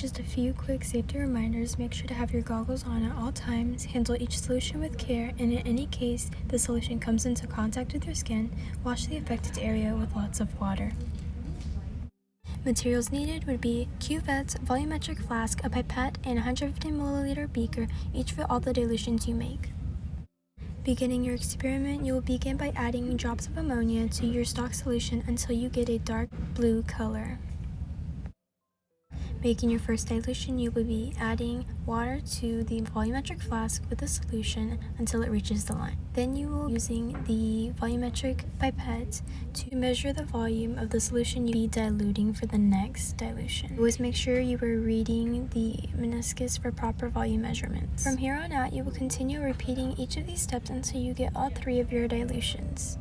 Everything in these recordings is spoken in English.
Just a few quick safety reminders: make sure to have your goggles on at all times, handle each solution with care, and in any case the solution comes into contact with your skin, wash the affected area with lots of water. Materials needed would be cuvettes, volumetric flask, a pipette, and a 150 milliliter beaker, each for all the dilutions you make. Beginning your experiment, you will begin by adding drops of ammonia to your stock solution until you get a dark blue color. Making your first dilution, you will be adding water to the volumetric flask with the solution until it reaches the line. Then you will be using the volumetric pipette to measure the volume of the solution you'll be diluting for the next dilution. Always make sure you are reading the meniscus for proper volume measurements. From here on out, you will continue repeating each of these steps until you get all 3 of your dilutions.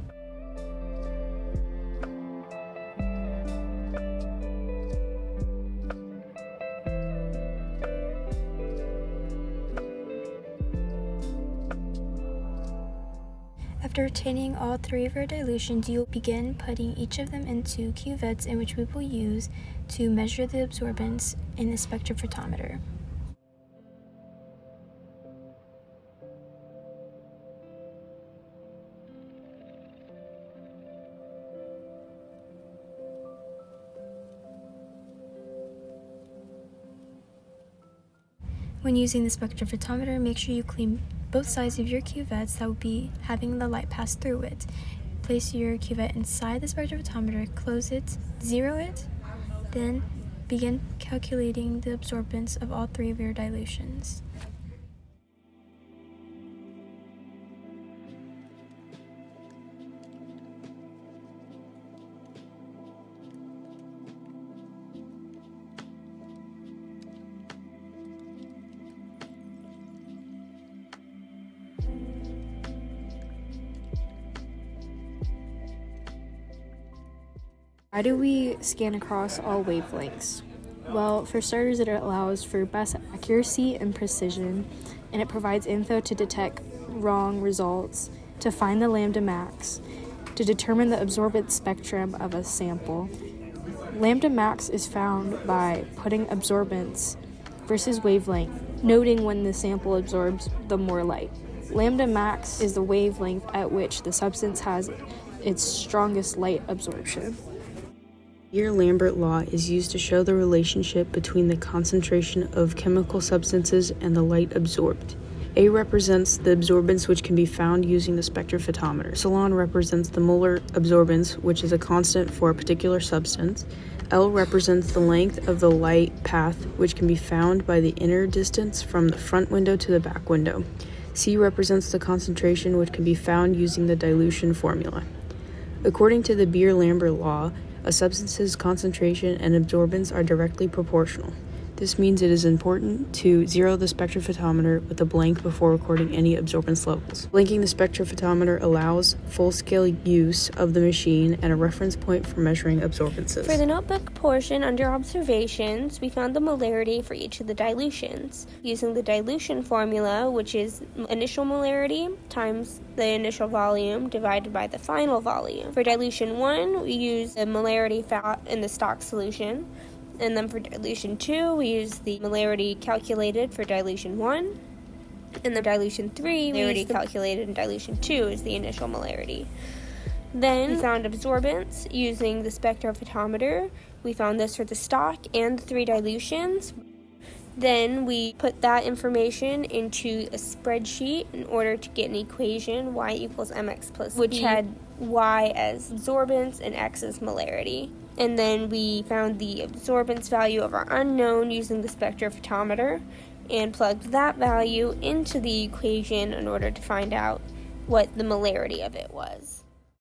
After obtaining all 3 of your dilutions, you will begin putting each of them into cuvettes, in which we will use to measure the absorbance in the spectrophotometer. When using the spectrophotometer, make sure you clean both sides of your cuvettes that will be having the light pass through it. Place your cuvette inside the spectrophotometer, close it, zero it, then begin calculating the absorbance of all 3 of your dilutions. Why do we scan across all wavelengths? Well, for starters, it allows for best accuracy and precision, and it provides info to detect wrong results, to find the lambda max, to determine the absorbance spectrum of a sample. Lambda max is found by putting absorbance versus wavelength, noting when the sample absorbs the more light. Lambda max is the wavelength at which the substance has its strongest light absorption. Beer-Lambert law is used to show the relationship between the concentration of chemical substances and the light absorbed. A represents the absorbance which can be found using the spectrophotometer. Epsilon represents the molar absorbance, which is a constant for a particular substance. L represents the length of the light path, which can be found by the inner distance from the front window to the back window. C represents the concentration, which can be found using the dilution formula. According to the Beer-Lambert law, a substance's concentration and absorbance are directly proportional. This means it is important to zero the spectrophotometer with a blank before recording any absorbance levels. Blanking the spectrophotometer allows full-scale use of the machine and a reference point for measuring absorbances. For the notebook portion under observations, we found the molarity for each of the dilutions, using the dilution formula, which is initial molarity times the initial volume divided by the final volume. For dilution 1, we use the molarity found in the stock solution. And then for dilution 2, we use the molarity calculated for dilution 1. And then dilution 3, molarity calculated in dilution 2 is the initial molarity. Then we found absorbance using the spectrophotometer. We found this for the stock and the 3 dilutions. Then we put that information into a spreadsheet in order to get an equation, y equals mx plus b, which had y as absorbance and x as molarity. And then we found the absorbance value of our unknown using the spectrophotometer and plugged that value into the equation in order to find out what the molarity of it was.